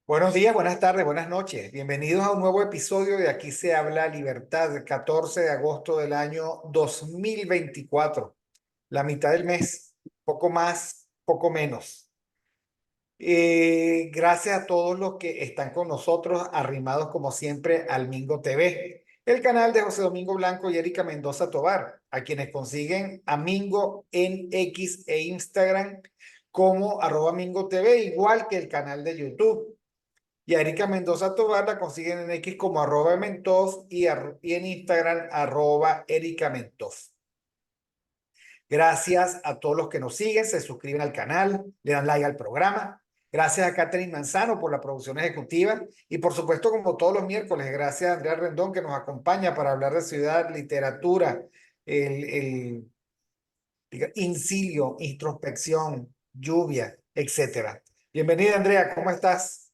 Buenos días, buenas tardes, buenas noches. Bienvenidos a un nuevo episodio de Aquí se habla libertad, 14 de agosto del año 2024, la mitad del mes, poco más, poco menos. Gracias a todos los que están con nosotros, arrimados como siempre al Mingo TV, el canal de José Domingo Blanco y Erika Mendoza Tobar, a quienes consiguen a Mingo en X e Instagram como @Mingo TV, igual que el canal de YouTube. Y a Erika Mendoza Tobar la consiguen en X como @Mentoz y en Instagram @Erika Mentoz. Gracias a todos los que nos siguen, se suscriben al canal, le dan like al programa. Gracias a Catherine Manzano por la producción ejecutiva. Y por supuesto, como todos los miércoles, gracias a Andrea Rendón que nos acompaña para hablar de ciudad, literatura, incilio, introspección, lluvia, etcétera. Bienvenida, Andrea, ¿cómo estás?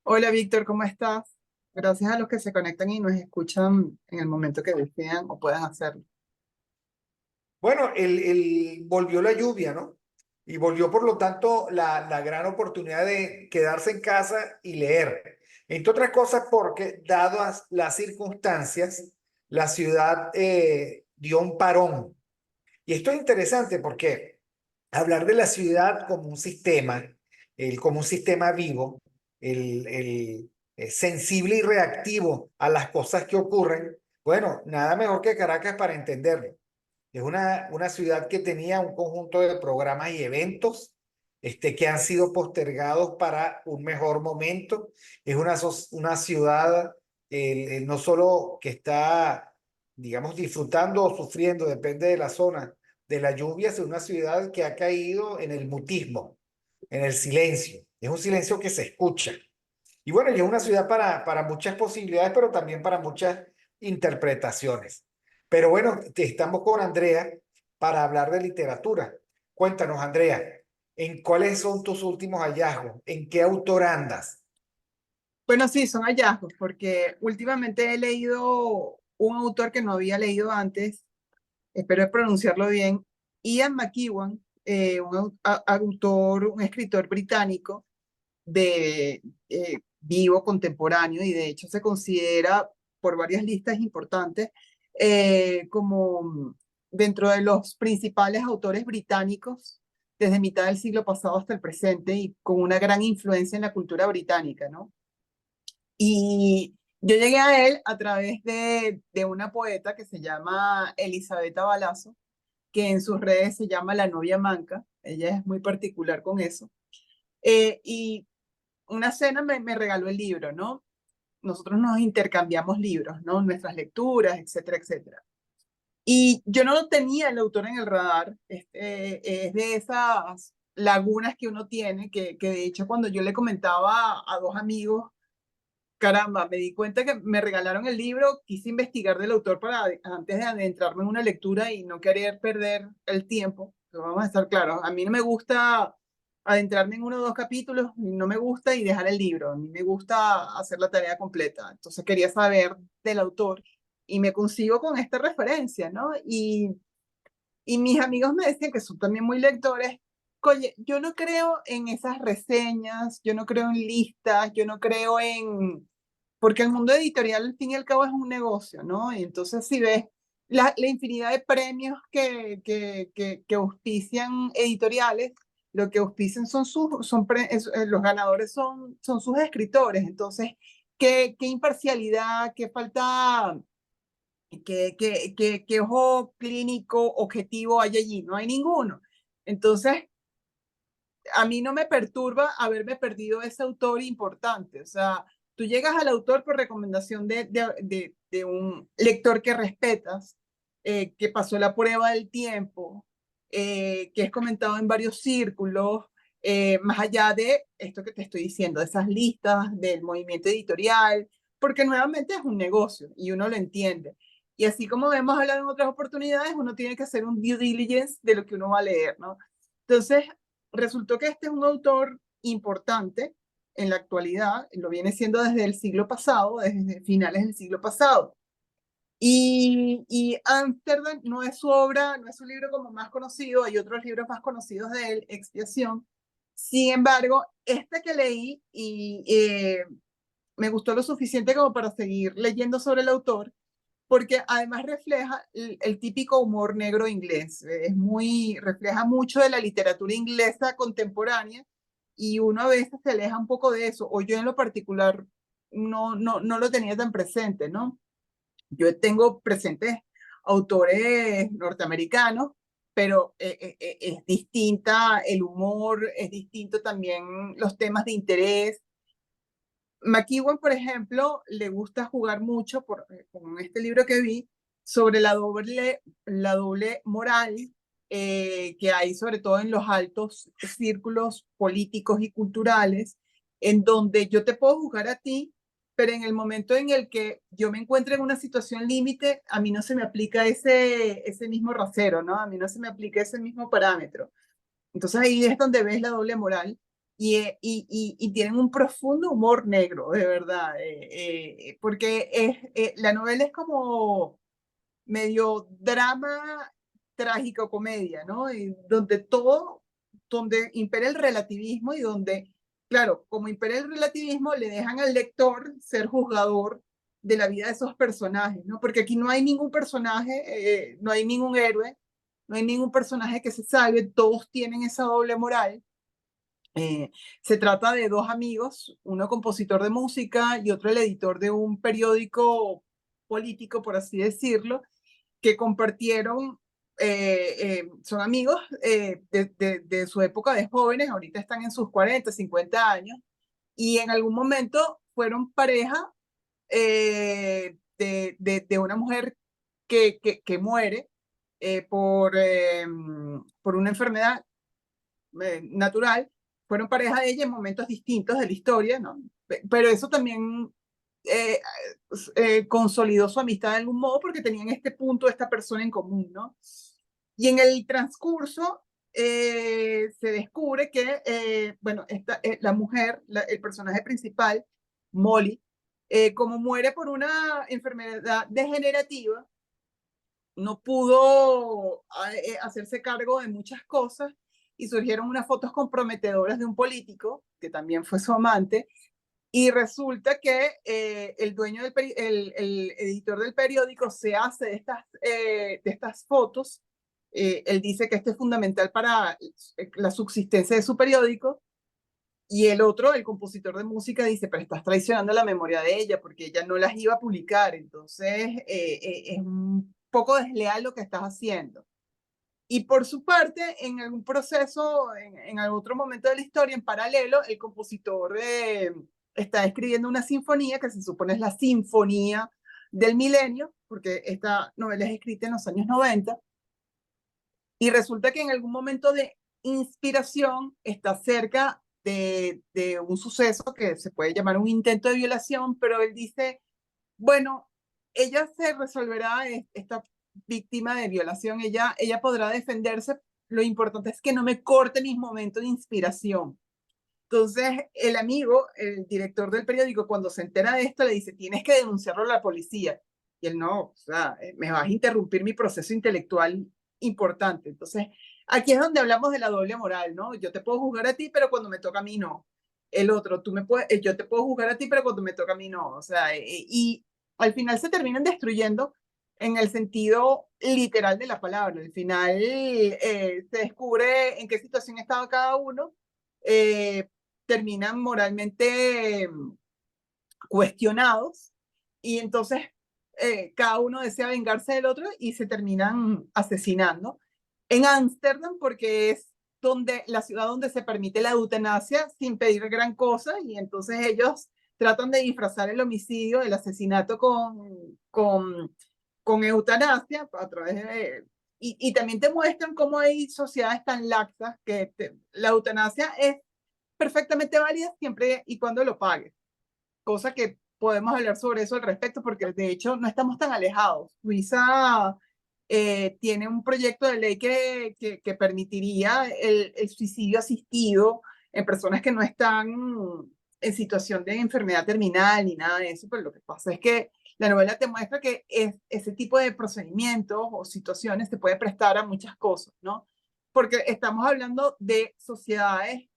Hola Víctor, ¿cómo estás? Gracias a los que se conectan y nos escuchan en el momento que desean o puedan hacerlo. Bueno, volvió la lluvia, ¿no? Y volvió, por lo tanto, la gran oportunidad de quedarse en casa y leer. Entre otras cosas, porque, dadas las circunstancias, la ciudad dio un parón. Y esto es interesante porque hablar de la ciudad como un sistema, como un sistema vivo, sensible y reactivo a las cosas que ocurren, bueno, nada mejor que Caracas para entenderlo. Es una ciudad que tenía un conjunto de programas y eventos que han sido postergados para un mejor momento. Es una ciudad no solo que está, digamos, disfrutando o sufriendo, depende de la zona, de la lluvia, sino una ciudad que ha caído en el mutismo, en el silencio. Es un silencio que se escucha. Y bueno, y es una ciudad para muchas posibilidades, pero también para muchas interpretaciones. Pero bueno, estamos con Andrea para hablar de literatura. Cuéntanos, Andrea, ¿en cuáles son tus últimos hallazgos? ¿En qué autor andas? Bueno, sí, son hallazgos, porque últimamente he leído un autor que no había leído antes, espero pronunciarlo bien, Ian McEwan, autor, un escritor británico de vivo contemporáneo y de hecho se considera por varias listas importantes como dentro de los principales autores británicos desde mitad del siglo pasado hasta el presente y con una gran influencia en la cultura británica, ¿no? Y yo llegué a él a través de una poeta que se llama Elisabetta Balazo, que en sus redes se llama La Novia Manca. Ella es muy particular con eso. Y una cena me regaló el libro, ¿no? Nosotros nos intercambiamos libros, ¿no? Nuestras lecturas, etcétera, etcétera. Y yo no lo tenía el autor en el radar. Es de esas lagunas que uno tiene, que de hecho cuando yo le comentaba a dos amigos, caramba, me di cuenta que me regalaron el libro, quise investigar del autor para antes de adentrarme en una lectura y no querer perder el tiempo. Pero vamos a estar claros, a mí no me gusta adentrarme en uno o dos capítulos, no me gusta y dejar el libro, a mí me gusta hacer la tarea completa. Entonces quería saber del autor y me consigo con esta referencia, ¿no? Y mis amigos me decían que son también muy lectores. Oye, yo no creo en esas reseñas, yo no creo en listas, yo no creo en... Porque el mundo editorial, al fin y al cabo, es un negocio, ¿no? Y entonces, si ves la infinidad de premios que auspician editoriales, lo que auspician los ganadores son sus escritores. Entonces, qué imparcialidad, qué falta, qué ojo clínico objetivo hay allí, no hay ninguno. Entonces, a mí no me perturba haberme perdido ese autor importante. O sea, tú llegas al autor por recomendación de un lector que respetas, que pasó la prueba del tiempo, que es comentado en varios círculos, más allá de esto que te estoy diciendo, de esas listas del movimiento editorial, porque nuevamente es un negocio y uno lo entiende. Y así como hemos hablado en otras oportunidades, uno tiene que hacer un due diligence de lo que uno va a leer, ¿no? Entonces, resultó que este es un autor importante en la actualidad, lo viene siendo desde el siglo pasado, desde finales del siglo pasado. Y Amsterdam no es su obra, no es su libro como más conocido, hay otros libros más conocidos de él, Expiación, Sin embargo, esta que leí y me gustó lo suficiente como para seguir leyendo sobre el autor, porque además refleja el típico humor negro inglés. Refleja mucho de la literatura inglesa contemporánea y uno a veces se aleja un poco de eso, o yo en lo particular no lo tenía tan presente, ¿no? Yo tengo presentes autores norteamericanos, pero es distinta el humor, es distinto también los temas de interés. McEwan, por ejemplo, le gusta jugar mucho con este libro que vi sobre la doble moral que hay sobre todo en los altos círculos políticos y culturales, en donde yo te puedo juzgar a ti, pero en el momento en el que yo me encuentro en una situación límite, a mí no se me aplica ese mismo rasero, ¿no? A mí no se me aplica ese mismo parámetro. Entonces ahí es donde ves la doble moral y tienen un profundo humor negro, de verdad, porque la novela es como medio drama, trágico, comedia, ¿no? Y donde impera el relativismo y donde, claro, como impera el relativismo, le dejan al lector ser juzgador de la vida de esos personajes, ¿no? Porque aquí no hay ningún personaje, no hay ningún héroe, no hay ningún personaje que se salve, todos tienen esa doble moral. Se trata de dos amigos, uno compositor de música y otro el editor de un periódico político, por así decirlo, que compartieron, son amigos de su época de jóvenes, ahorita están en sus 40, 50 años, y en algún momento fueron pareja de una mujer que muere por una enfermedad natural, fueron pareja de ella en momentos distintos de la historia, ¿no? Pero eso también eh, consolidó su amistad de algún modo porque tenían este punto, esta persona en común, ¿no? Y en el transcurso se descubre que, bueno, la mujer, el personaje principal, Molly, como muere por una enfermedad degenerativa, no pudo hacerse cargo de muchas cosas y surgieron unas fotos comprometedoras de un político, que también fue su amante, y resulta que el dueño el editor del periódico se hace de estas fotos. Él dice que este es fundamental para la subsistencia de su periódico. Y el otro, el compositor de música, dice, pero estás traicionando la memoria de ella porque ella no las iba a publicar. Entonces, es un poco desleal lo que estás haciendo. Y por su parte, en algún proceso, en algún otro momento de la historia, en paralelo, el compositor está escribiendo una sinfonía que se supone es la sinfonía del milenio, porque esta novela es escrita en los años 90, y resulta que en algún momento de inspiración está cerca de un suceso que se puede llamar un intento de violación, pero él dice, bueno, ella se resolverá, esta víctima de violación, ella podrá defenderse, lo importante es que no me corte mis momentos de inspiración. Entonces, el amigo, el director del periódico, cuando se entera de esto, le dice, tienes que denunciarlo a la policía. Y él no, o sea, me vas a interrumpir mi proceso intelectual importante. Entonces, aquí es donde hablamos de la doble moral, ¿no? Yo te puedo juzgar a ti, pero cuando me toca a mí no. El otro, yo te puedo juzgar a ti, pero cuando me toca a mí no. O sea, y al final se terminan destruyendo en el sentido literal de la palabra. Al final se descubre en qué situación estaba cada uno. Eh, Terminan moralmente cuestionados y entonces cada uno desea vengarse del otro y se terminan asesinando. En Ámsterdam, porque es la ciudad donde se permite la eutanasia sin pedir gran cosa, y entonces ellos tratan de disfrazar el homicidio, el asesinato con eutanasia a través de... Y también te muestran cómo hay sociedades tan laxas que la eutanasia es perfectamente válida siempre y cuando lo pagues. Cosa que podemos hablar sobre eso al respecto, porque de hecho no estamos tan alejados. Suiza tiene un proyecto de ley que permitiría el suicidio asistido en personas que no están en situación de enfermedad terminal ni nada de eso, pero lo que pasa es que la novela te muestra que ese tipo de procedimientos o situaciones se puede prestar a muchas cosas, ¿no? Porque estamos hablando de sociedades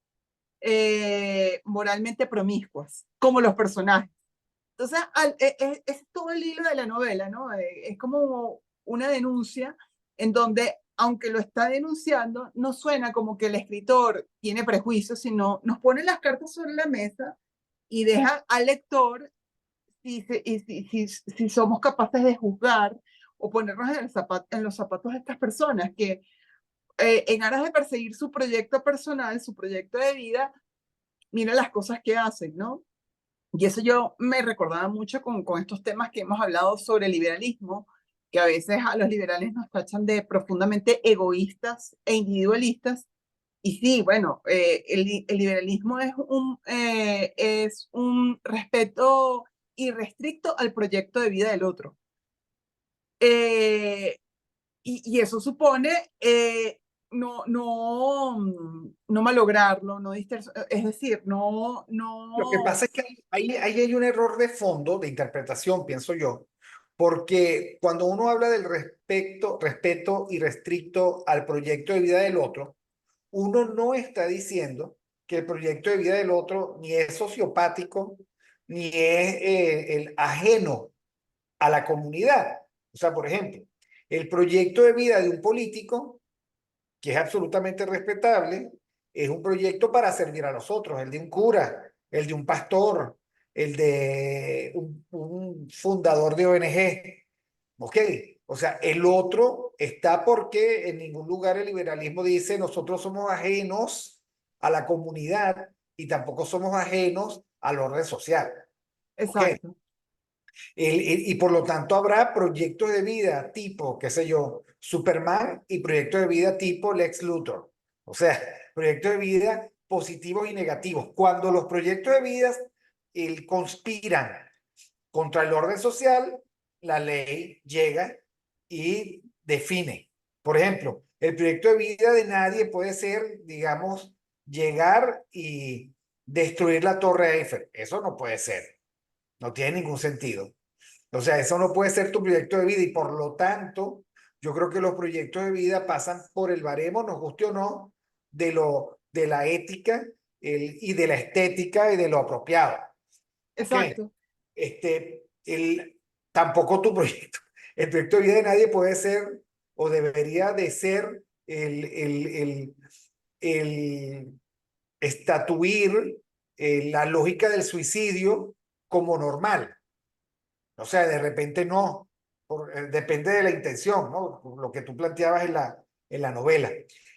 moralmente promiscuas, como los personajes. Entonces, es todo el hilo de la novela, ¿no? Es como una denuncia en donde, aunque lo está denunciando, no suena como que el escritor tiene prejuicios, sino nos pone las cartas sobre la mesa y deja al lector si somos capaces de juzgar o ponernos en los zapatos de estas personas que en aras de perseguir su proyecto personal, su proyecto de vida, mira las cosas que hacen, ¿no? Y eso yo me recordaba mucho con estos temas que hemos hablado sobre el liberalismo, que a veces a los liberales nos tachan de profundamente egoístas e individualistas. Y sí, bueno, el liberalismo es un respeto irrestricto al proyecto de vida del otro. Y eso supone no malograrlo, es decir, Lo que pasa es que ahí hay un error de fondo de interpretación, pienso yo, porque cuando uno habla del respeto irrestricto al proyecto de vida del otro, uno no está diciendo que el proyecto de vida del otro ni es sociopático, ni es el ajeno a la comunidad. O sea, por ejemplo, el proyecto de vida de un político, que es absolutamente respetable, es un proyecto para servir a los otros, el de un cura, el de un pastor, el de un fundador de ONG. ¿Ok? O sea, el otro está porque en ningún lugar el liberalismo dice nosotros somos ajenos a la comunidad y tampoco somos ajenos al orden social. ¿Ok? exacto, Y por lo tanto habrá proyectos de vida tipo, qué sé yo, Superman y proyectos de vida tipo Lex Luthor. O sea, proyectos de vida positivos y negativos. Cuando los proyectos de vida conspiran contra el orden social, la ley llega y define. Por ejemplo, el proyecto de vida de nadie puede ser, digamos, llegar y destruir la Torre Eiffel. Eso no puede ser. No tiene ningún sentido. O sea, eso no puede ser tu proyecto de vida y por lo tanto, yo creo que los proyectos de vida pasan por el baremo, nos guste o no, de la ética y de la estética y de lo apropiado. ¿Ok? exacto, Este, tampoco tu proyecto. El proyecto de vida de nadie puede ser o debería de ser el estatuir la lógica del suicidio como normal. O sea, de repente no, depende de la intención, ¿no? Lo que tú planteabas en la novela.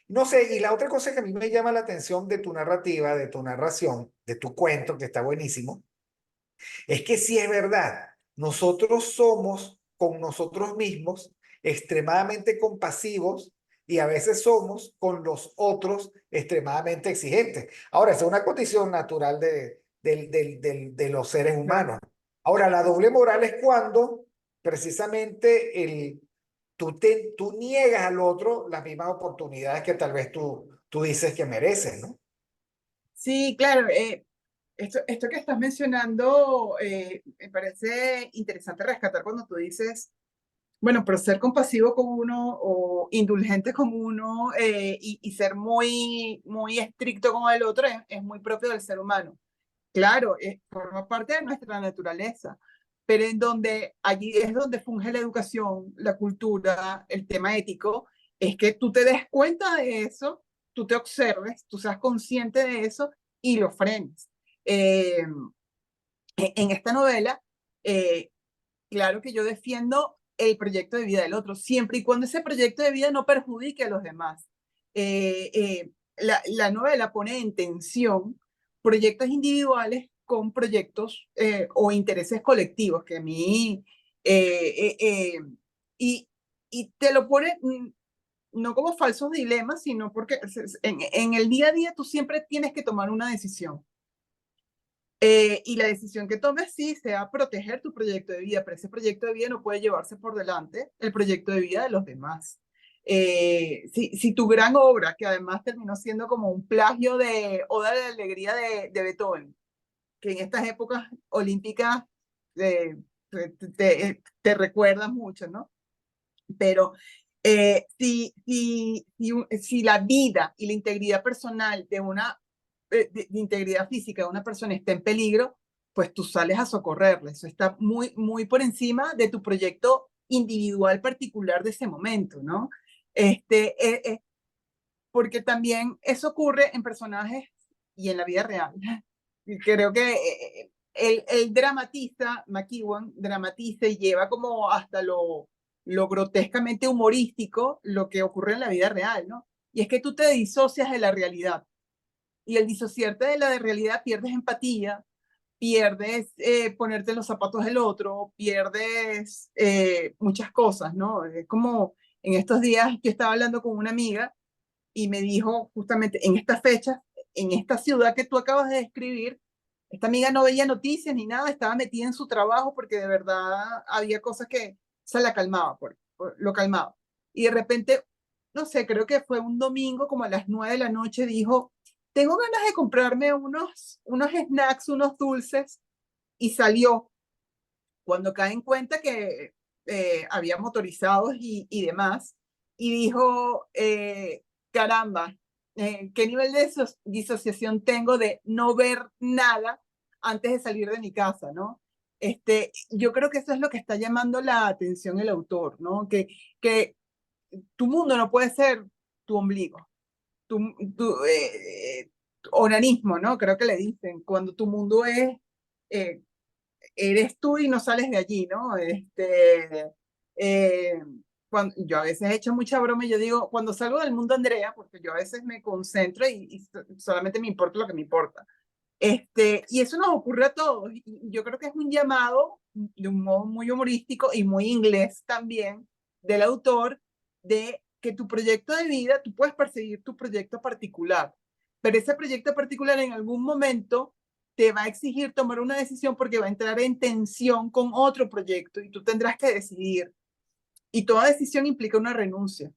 No sé, y la otra cosa que a mí me llama la atención de tu narrativa, de tu narración, de tu cuento, que está buenísimo, es que sí es verdad, nosotros somos con nosotros mismos extremadamente compasivos y a veces somos con los otros extremadamente exigentes. Ahora, esa es una condición natural de los seres claro. humanos. Ahora, la doble moral es cuando precisamente tú niegas al otro las mismas oportunidades que tal vez tú dices que mereces, ¿no? Sí, claro, esto que estás mencionando me parece interesante rescatar cuando tú dices, bueno, pero ser compasivo con uno o indulgente con uno y ser muy estricto con el otro es muy propio del ser humano. Claro, forma parte de nuestra naturaleza, pero en donde allí es donde funge la educación, la cultura, el tema ético, es que tú te des cuenta de eso, tú te observes, tú seas consciente de eso y lo frenes. Eh, en esta novela, eh, claro que yo defiendo el proyecto de vida del otro, siempre y cuando ese proyecto de vida no perjudique a los demás. La novela pone en tensión proyectos individuales con proyectos o intereses colectivos, que a mí, eh, eh, eh, y, y te lo pone no como falsos dilemas, sino porque en el día a día tú siempre tienes que tomar una decisión. Y la decisión que tomes sí sea proteger tu proyecto de vida, pero ese proyecto de vida no puede llevarse por delante el proyecto de vida de los demás. Si tu gran obra, que además terminó siendo como un plagio de Oda de la Alegría de Beethoven, que en estas épocas olímpicas eh, te recuerdas mucho, ¿no? Pero si la vida y la integridad personal de una de integridad física de una persona está en peligro, pues tú sales a socorrerla. Eso está muy, muy por encima de tu proyecto individual particular de ese momento, ¿no? Porque también eso ocurre en personajes y en la vida real. Y creo que él dramatiza, McEwan dramatiza y lleva como hasta lo grotescamente humorístico lo que ocurre en la vida real, ¿no? Y es que tú te disocias de la realidad. Y el disociarte de la realidad pierdes empatía, pierdes ponerte en los zapatos del otro, pierdes muchas cosas, ¿no? Es como en estos días yo estaba hablando con una amiga y me dijo justamente en estas fechas, en esta ciudad que tú acabas de describir, esta amiga no veía noticias ni nada, estaba metida en su trabajo porque de verdad había cosas que se la calmaba, lo calmaba. Y de repente, no sé, creo que fue un domingo como a las 9 de la noche, dijo, tengo ganas de comprarme unos snacks, unos dulces, y salió. Cuando cae en cuenta que había motorizados y demás, y dijo, caramba, ¿qué nivel de disociación tengo de no ver nada antes de salir de mi casa, ¿no? Yo creo que eso es lo que está llamando la atención el autor, ¿no? Que tu mundo no puede ser tu ombligo, tu, tu onanismo, ¿no? Creo que le dicen, cuando tu mundo es eh, eres tú y no sales de allí, ¿no? Eh, yo a veces he hecho mucha broma y yo digo, cuando salgo del mundo Andrea, porque yo a veces me concentro y solamente me importa lo que me importa. Y eso nos ocurre a todos. Y yo creo que es un llamado de un modo muy humorístico y muy inglés también del autor de que tu proyecto de vida, tú puedes perseguir tu proyecto particular, pero ese proyecto particular en algún momento te va a exigir tomar una decisión porque va a entrar en tensión con otro proyecto y tú tendrás que decidir. Y toda decisión implica una renuncia.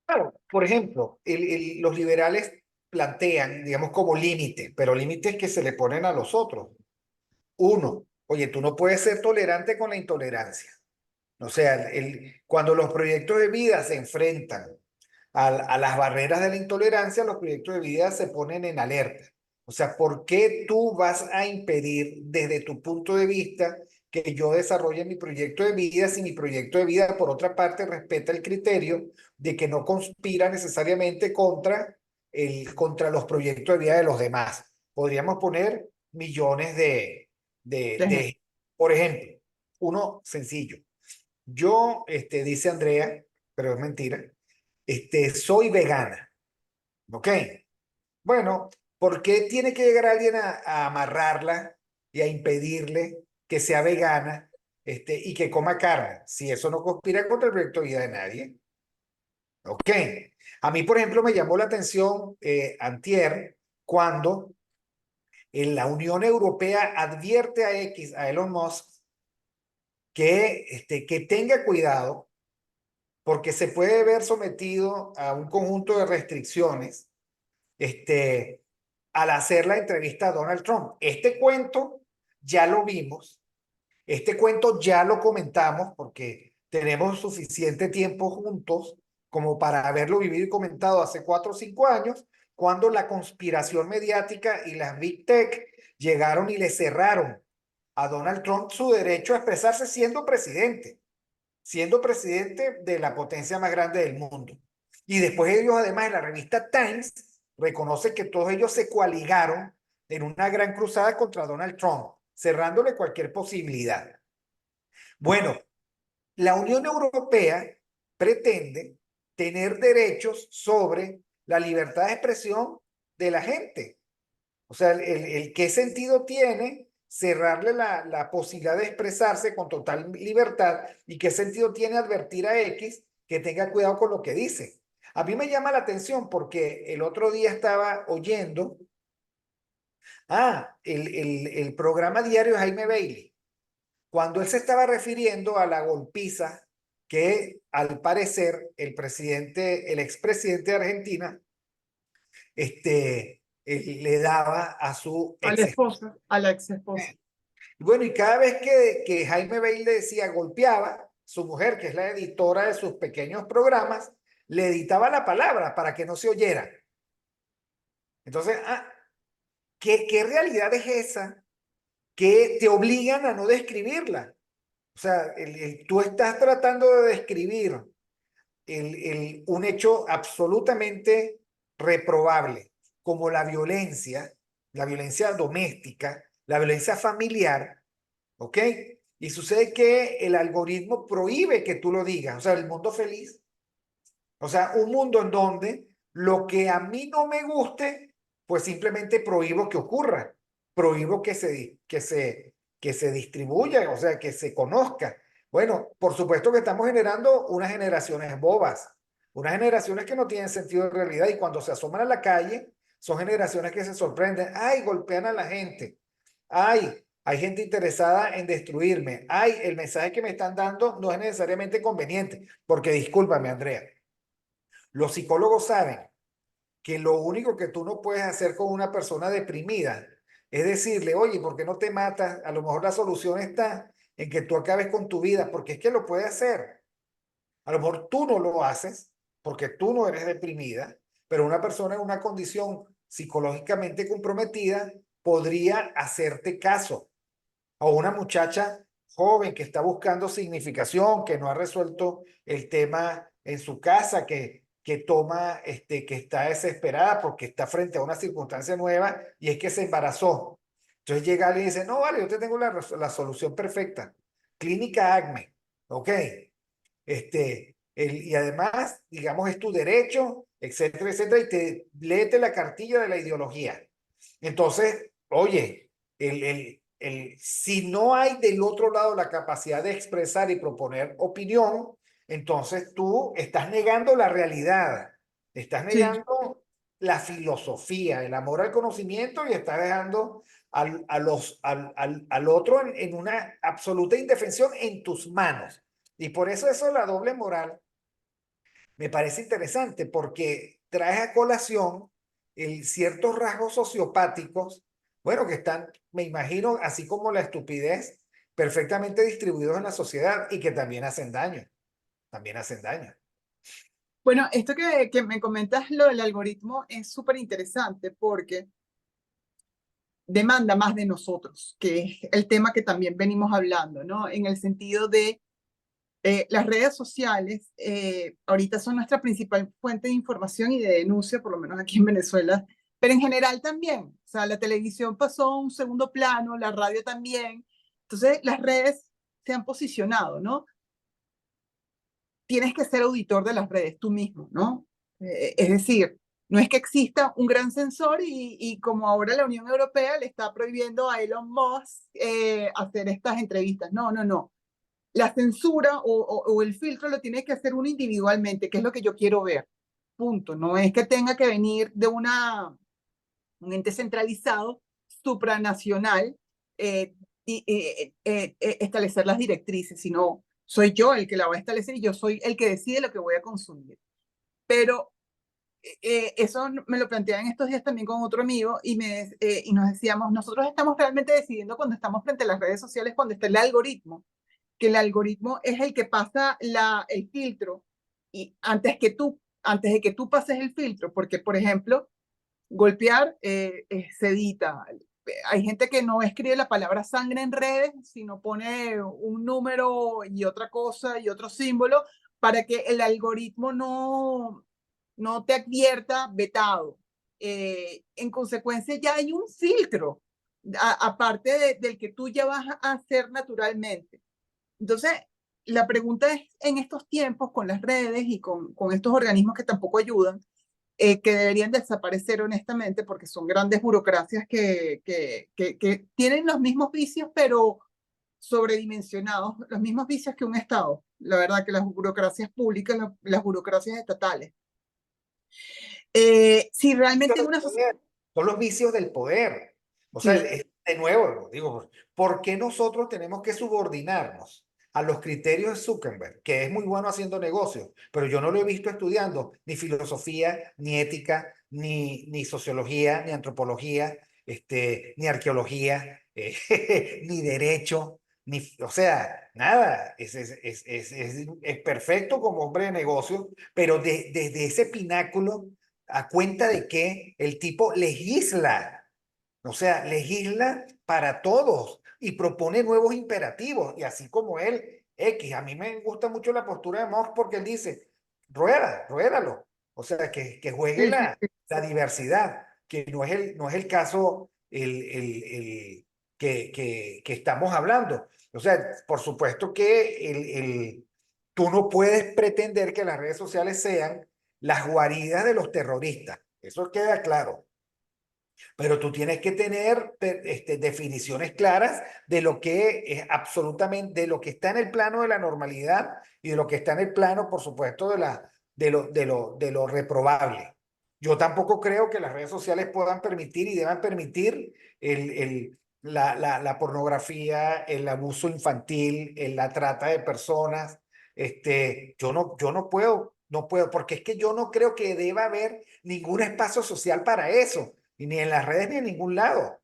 Claro, por ejemplo, los liberales plantean, digamos, como límite, pero límites que se le ponen a los otros. Uno, oye, tú no puedes ser tolerante con la intolerancia. O sea, cuando los proyectos de vida se enfrentan a las barreras de la intolerancia, los proyectos de vida se ponen en alerta. O sea, ¿por qué tú vas a impedir desde tu punto de vista que yo desarrolle mi proyecto de vida si mi proyecto de vida, por otra parte, respeta el criterio de que no conspira necesariamente contra los proyectos de vida de los demás? Podríamos poner millones por ejemplo, uno sencillo. Yo, dice Andrea, pero es mentira, soy vegana, ¿ok? Bueno, ¿por qué tiene que llegar alguien a amarrarla y a impedirle que sea vegana, y que coma carne? Si eso no conspira contra el proyecto de vida de nadie, ¿ok? A mí, por ejemplo, me llamó la atención antier cuando en la Unión Europea advierte a Elon Musk que tenga cuidado porque se puede ver sometido a un conjunto de restricciones al hacer la entrevista a Donald Trump. Este cuento ya lo vimos, este cuento ya lo comentamos porque tenemos suficiente tiempo juntos como para haberlo vivido y comentado hace 4 o 5 años, cuando la conspiración mediática y las Big Tech llegaron y le cerraron a Donald Trump su derecho a expresarse siendo presidente de la potencia más grande del mundo. Y después ellos, además, en la revista Times, reconoce que todos ellos se coaligaron en una gran cruzada contra Donald Trump, cerrándole cualquier posibilidad. Bueno, la Unión Europea pretende tener derechos sobre la libertad de expresión de la gente. O sea, ¿qué sentido tiene cerrarle la posibilidad de expresarse con total libertad? ¿Y qué sentido tiene advertir a X que tenga cuidado con lo que dice? A mí me llama la atención porque el otro día estaba oyendo el programa diario de Jaime Bailey, cuando él se estaba refiriendo a la golpiza que al parecer el expresidente de Argentina, le daba a su A la ex. esposa, a la ex esposa. Bueno, y cada vez que Jaime Bailey le decía golpeaba, su mujer, que es la editora de sus pequeños programas, le editaba la palabra para que no se oyera. Entonces, ¿qué realidad es esa que te obligan a no describirla? O sea, tú estás tratando de describir un hecho absolutamente reprobable, como la violencia doméstica, la violencia familiar, ¿ok? Y sucede que el algoritmo prohíbe que tú lo digas, o sea, el mundo feliz, o sea, un mundo en donde lo que a mí no me guste, pues simplemente prohíbo que ocurra, prohíbo que se distribuya, o sea, que se conozca. Bueno, por supuesto que estamos generando unas generaciones bobas, unas generaciones que no tienen sentido de realidad y cuando se asoman a la calle, son generaciones que se sorprenden. Ay, golpean a la gente. Ay, hay gente interesada en destruirme. Ay, el mensaje que me están dando no es necesariamente conveniente, porque discúlpame, Andrea. Los psicólogos saben que lo único que tú no puedes hacer con una persona deprimida es decirle, oye, ¿por qué no te matas? A lo mejor la solución está en que tú acabes con tu vida, porque es que lo puede hacer. A lo mejor tú no lo haces porque tú no eres deprimida, pero una persona en una condición psicológicamente comprometida podría hacerte caso. O una muchacha joven que está buscando significación, que no ha resuelto el tema en su casa, que está desesperada porque está frente a una circunstancia nueva y es que se embarazó. Entonces llega alguien y dice, no, vale, yo te tengo la solución perfecta. Clínica ACME, ¿ok? Y además, digamos, es tu derecho, etcétera, etcétera, y léete la cartilla de la ideología. Entonces, oye, si no hay del otro lado la capacidad de expresar y proponer opinión, entonces tú estás negando la realidad, estás Sí. negando la filosofía, el amor al conocimiento y estás dejando al otro en una absoluta indefensión en tus manos. Y por eso la doble moral me parece interesante porque trae a colación ciertos rasgos sociopáticos, bueno, que están, me imagino, así como la estupidez, perfectamente distribuidos en la sociedad y que también hacen daño. Bueno, esto que me comentas, lo del algoritmo, es súper interesante porque demanda más de nosotros, que es el tema que también venimos hablando, ¿no? En el sentido de las redes sociales, ahorita son nuestra principal fuente de información y de denuncia, por lo menos aquí en Venezuela, pero en general también. O sea, la televisión pasó a un segundo plano, la radio también. Entonces, las redes se han posicionado, ¿no? Tienes que ser auditor de las redes tú mismo, ¿no? Es decir, no es que exista un gran censor y como ahora la Unión Europea le está prohibiendo a Elon Musk hacer estas entrevistas. No, no, no. La censura o el filtro lo tiene que hacer uno individualmente, que es lo que yo quiero ver. Punto. No es que tenga que venir de un ente centralizado, supranacional, establecer las directrices, sino soy yo el que la va a establecer y yo soy el que decide lo que voy a consumir. Pero eso me lo planteaba en estos días también con otro amigo y nos decíamos, nosotros estamos realmente decidiendo cuando estamos frente a las redes sociales, cuando está el algoritmo, que el algoritmo es el que pasa el filtro y antes de que tú pases el filtro, porque por ejemplo, golpear se edita. Hay gente que no escribe la palabra sangre en redes, sino pone un número y otra cosa y otro símbolo para que el algoritmo no te advierta vetado. En consecuencia, ya hay un filtro, aparte del que tú ya vas a hacer naturalmente. Entonces, la pregunta es, en estos tiempos, con las redes y con estos organismos que tampoco ayudan, que deberían desaparecer honestamente porque son grandes burocracias que tienen los mismos vicios, pero sobredimensionados, los mismos vicios que un Estado. La verdad que las burocracias públicas, las burocracias estatales. Si realmente una sociedad... Son los vicios del poder. O sea, Sí, de nuevo, digo, ¿por qué nosotros tenemos que subordinarnos a los criterios de Zuckerberg, que es muy bueno haciendo negocios, pero yo no lo he visto estudiando ni filosofía, ni ética, ni sociología, ni antropología, ni arqueología, ni derecho, o sea, nada, es perfecto como hombre de negocios, pero desde ese pináculo a cuenta de que el tipo legisla, o sea, legisla para todos y propone nuevos imperativos. Y así como él, X, a mí me gusta mucho la postura de Musk porque él dice, ruédalo. O sea, que juegue Sí, sí, sí. la diversidad, que no es el caso que estamos hablando. O sea, por supuesto que tú no puedes pretender que las redes sociales sean las guaridas de los terroristas. Eso queda claro. Pero tú tienes que tener definiciones claras de lo que es absolutamente, de lo que está en el plano de la normalidad y de lo que está en el plano, por supuesto, de lo reprobable. Yo tampoco creo que las redes sociales puedan permitir y deban permitir la pornografía, el abuso infantil, la trata de personas. Yo no puedo, porque es que yo no creo que deba haber ningún espacio social para eso y ni en las redes ni en ningún lado.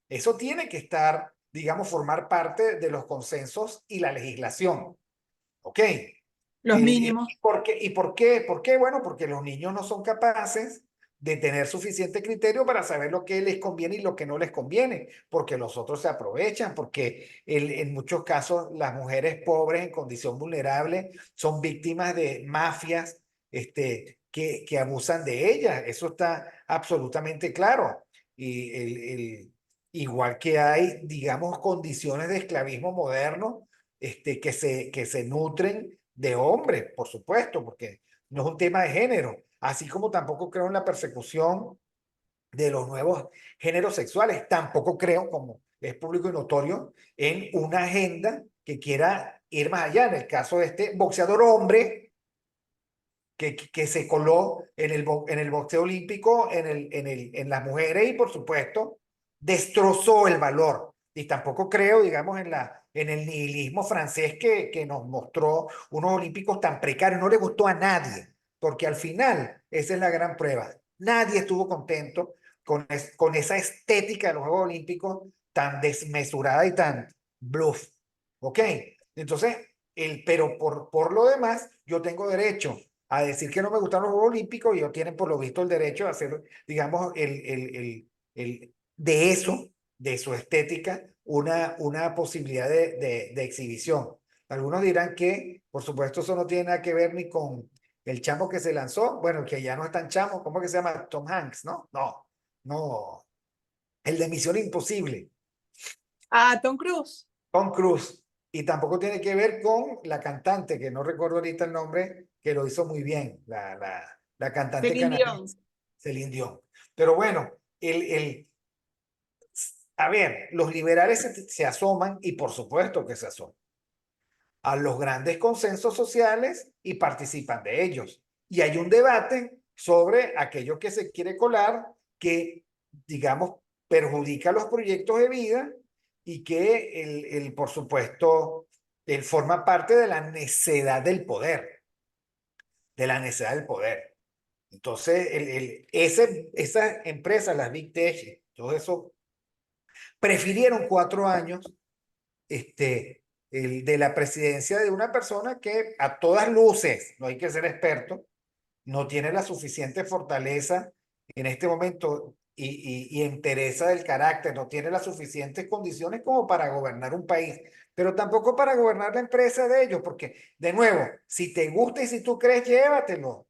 Eso tiene que estar, digamos, formar parte de los consensos y la legislación. ¿Ok? Los mínimos. ¿Por qué? ¿Y por qué? ¿Por qué? Bueno, porque los niños no son capaces de tener suficiente criterio para saber lo que les conviene y lo que no les conviene, porque los otros se aprovechan, porque en muchos casos las mujeres pobres en condición vulnerable son víctimas de mafias que abusan de ellas. Eso está absolutamente claro. Y igual que hay, digamos, condiciones de esclavismo moderno que se nutren de hombres, por supuesto, porque no es un tema de género, así como tampoco creo en la persecución de los nuevos géneros sexuales, tampoco creo, como es público y notorio, en una agenda que quiera ir más allá. En el caso de este boxeador hombre que se coló en el boxeo olímpico, en las mujeres y por supuesto destrozó el valor. Y tampoco creo, digamos, en el nihilismo francés que nos mostró unos olímpicos tan precarios. No le gustó a nadie, porque al final esa es la gran prueba. Nadie estuvo contento con esa estética de los Juegos Olímpicos tan desmesurada y tan bluff. ¿Ok? Entonces, pero por lo demás, yo tengo derecho a decir que no me gustan los Juegos Olímpicos y ellos tienen por lo visto el derecho a hacer, digamos, de eso, de su estética, una posibilidad de exhibición. Algunos dirán que, por supuesto, eso no tiene nada que ver ni con el chamo que se lanzó, bueno, que ya no es tan chamo, ¿cómo que se llama? Tom Hanks, ¿no? No, no, el de Misión Imposible. Ah, Tom Cruise. Tom Cruise. Y tampoco tiene que ver con la cantante, que no recuerdo ahorita el nombre, que lo hizo muy bien, la cantante Celine Dion. canadiense, Celine Dion. Pero bueno, a ver, los liberales se asoman, y por supuesto que se asoman, a los grandes consensos sociales y participan de ellos. Y hay un debate sobre aquello que se quiere colar, que, digamos, perjudica los proyectos de vida y que, por supuesto, él forma parte de la necedad del poder, de la necedad del poder. Entonces, esas empresas, las Big Tech, todo eso, prefirieron 4 años de la presidencia de una persona que a todas luces, no hay que ser experto, no tiene la suficiente fortaleza en este momento y entereza del carácter, no tiene las suficientes condiciones como para gobernar un país, pero tampoco para gobernar la empresa de ellos, porque de nuevo, si te gusta y si tú crees, llévatelo.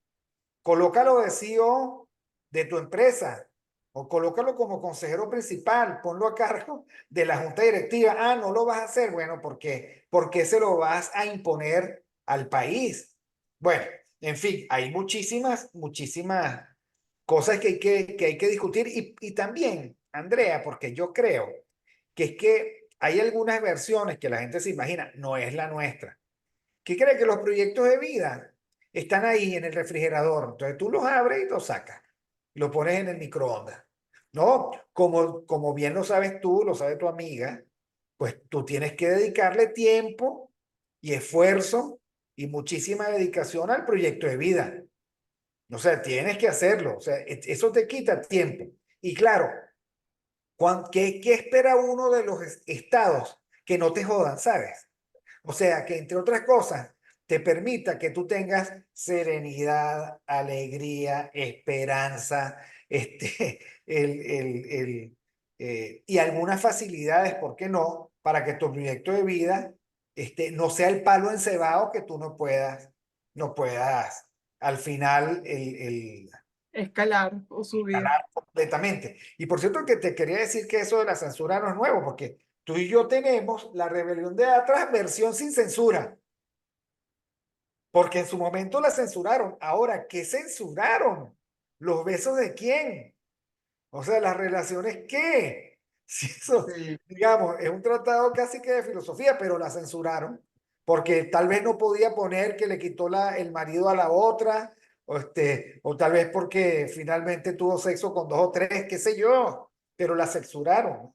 Colócalo de CEO de tu empresa o colócalo como consejero principal, ponlo a cargo de la junta directiva. Ah, no lo vas a hacer. Bueno, ¿por qué se lo vas a imponer al país? Bueno, en fin, hay muchísimas cosas que hay que discutir y también, Andrea, porque yo creo que es que hay algunas versiones que la gente se imagina, no es la nuestra, que cree que los proyectos de vida están ahí en el refrigerador. Entonces tú los abres y los sacas. Lo pones en el microondas. No, como bien lo sabes tú, lo sabe tu amiga, pues tú tienes que dedicarle tiempo y esfuerzo y muchísima dedicación al proyecto de vida. O sea, tienes que hacerlo. O sea, eso te quita tiempo. Y claro, ¿qué espera uno de los estados? Que no te jodan, ¿sabes? O sea, que entre otras cosas, te permita que tú tengas serenidad, alegría, esperanza, y algunas facilidades, ¿por qué no? Para que tu proyecto de vida no sea el palo encebado que tú no puedas al final Escalar o subir. escalar completamente. Y por cierto que te quería decir que eso de la censura no es nuevo, porque tú y yo tenemos la rebelión de Atlas versión sin censura, porque en su momento la censuraron. Ahora, ¿qué censuraron? ¿Los besos de quién? O sea, las relaciones, ¿qué? Si eso, Sí. digamos, es un tratado casi que de filosofía, pero la censuraron porque tal vez no podía poner que le quitó el marido a la otra, o tal vez porque finalmente tuvo sexo con dos o tres, qué sé yo, pero la censuraron.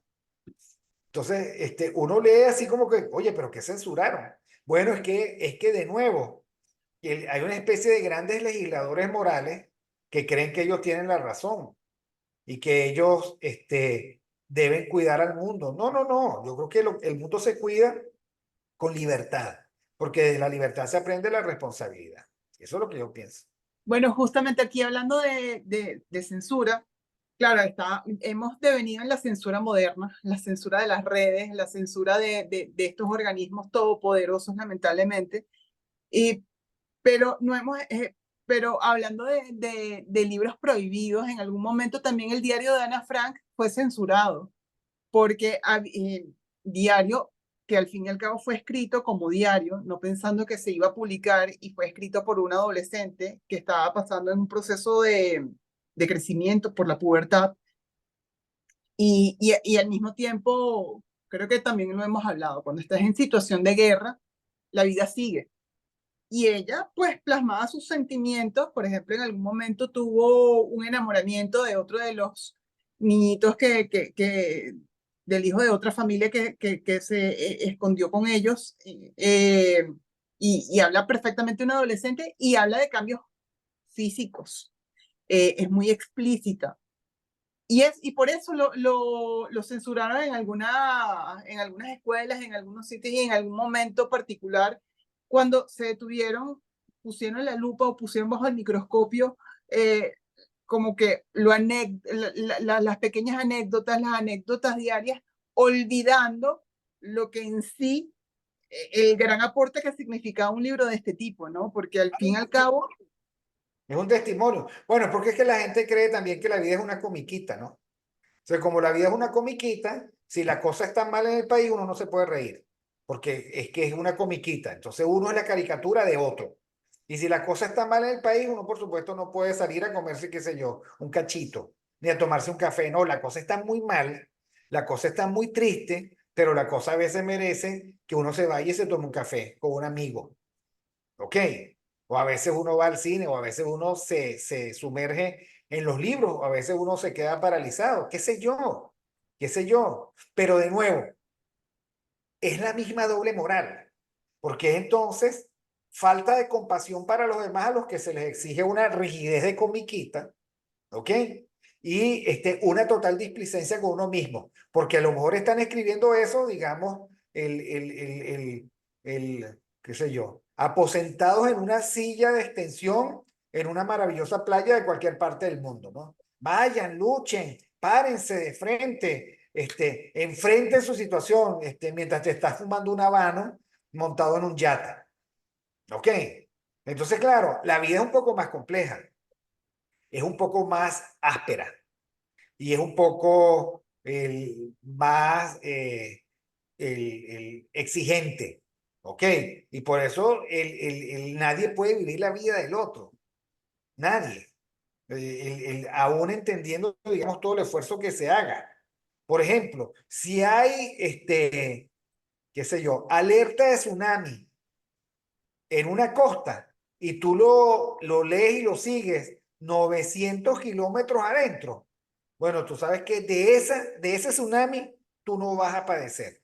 Entonces, uno lee así como que, oye, pero ¿qué censuraron? Bueno, es que de nuevo, hay una especie de grandes legisladores morales que creen que ellos tienen la razón y que ellos deben cuidar al mundo. No, no, no. Yo creo que el mundo se cuida con libertad, porque de la libertad se aprende la responsabilidad. Eso es lo que yo pienso. Bueno, justamente aquí hablando de censura, claro, hemos devenido en la censura moderna, la censura de las redes, la censura de estos organismos todopoderosos, lamentablemente. Y, pero, no hemos, pero hablando de libros prohibidos, en algún momento también el diario de Ana Frank fue censurado, porque diario que al fin y al cabo fue escrito como diario, no pensando que se iba a publicar, y fue escrito por un adolescente que estaba pasando en un proceso de crecimiento por la pubertad, y al mismo tiempo, creo que también lo hemos hablado, cuando estás en situación de guerra, la vida sigue. Y ella, pues, plasmaba sus sentimientos. Por ejemplo, en algún momento tuvo un enamoramiento de otro de los niñitos del hijo de otra familia que se escondió con ellos. Y habla perfectamente de un adolescente y habla de cambios físicos. Es muy explícita. Y por eso lo censuraron en algunas escuelas, en algunos sitios y en algún momento particular, cuando se detuvieron, pusieron la lupa o pusieron bajo el microscopio, eh, como que las pequeñas anécdotas, las anécdotas diarias, olvidando lo que en sí, el gran aporte que significaba un libro de este tipo, ¿no? Porque al fin y al cabo, Es un testimonio. Bueno, porque es que la gente cree también que la vida es una comiquita, ¿no? O sea, como la vida es una comiquita, si la cosa está mal en el país, uno no se puede reír, porque es que es una comiquita. Entonces uno es la caricatura de otro. Y si la cosa está mal en el país, uno por supuesto no puede salir a comerse, qué sé yo, un cachito, ni a tomarse un café. No, la cosa está muy mal, la cosa está muy triste, pero la cosa a veces merece que uno se vaya y se tome un café con un amigo. ¿Ok? O a veces uno va al cine, o a veces uno se sumerge en los libros, o a veces uno se queda paralizado, qué sé yo. Pero de nuevo, es la misma doble moral, porque entonces falta de compasión para los demás a los que se les exige una rigidez de comiquita, ¿ok? Y una total displicencia con uno mismo, porque a lo mejor están escribiendo eso, digamos, qué sé yo, aposentados en una silla de extensión en una maravillosa playa de cualquier parte del mundo, ¿no? Vayan, luchen, párense de frente, enfrenten su situación, mientras te estás fumando un habano montado en un yate, ¿ok? Entonces, claro, la vida es un poco más compleja, es un poco más áspera y es un poco más exigente, ¿ok? Y por eso nadie puede vivir la vida del otro, nadie, aún entendiendo, digamos, todo el esfuerzo que se haga. Por ejemplo, si hay, qué sé yo, alerta de tsunami en una costa y tú lo lees y lo sigues 900 kilómetros adentro, bueno, tú sabes que de ese tsunami tú no vas a padecer.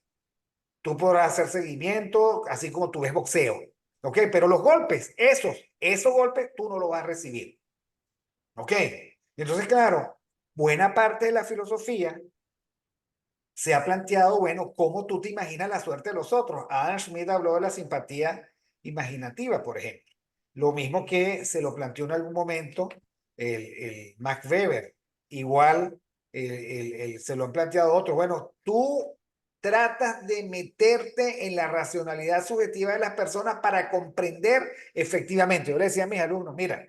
Tú podrás hacer seguimiento, así como tú ves boxeo, ¿ok? Pero los golpes, esos golpes, tú no los vas a recibir, ¿ok? Entonces, claro, buena parte de la filosofía se ha planteado, bueno, ¿cómo tú te imaginas la suerte de los otros? Adam Smith habló de la simpatía imaginativa, por ejemplo. Lo mismo que se lo planteó en algún momento el Max Weber. Igual se lo han planteado otros. Bueno, tú tratas de meterte en la racionalidad subjetiva de las personas para comprender efectivamente. Yo le decía a mis alumnos, mira,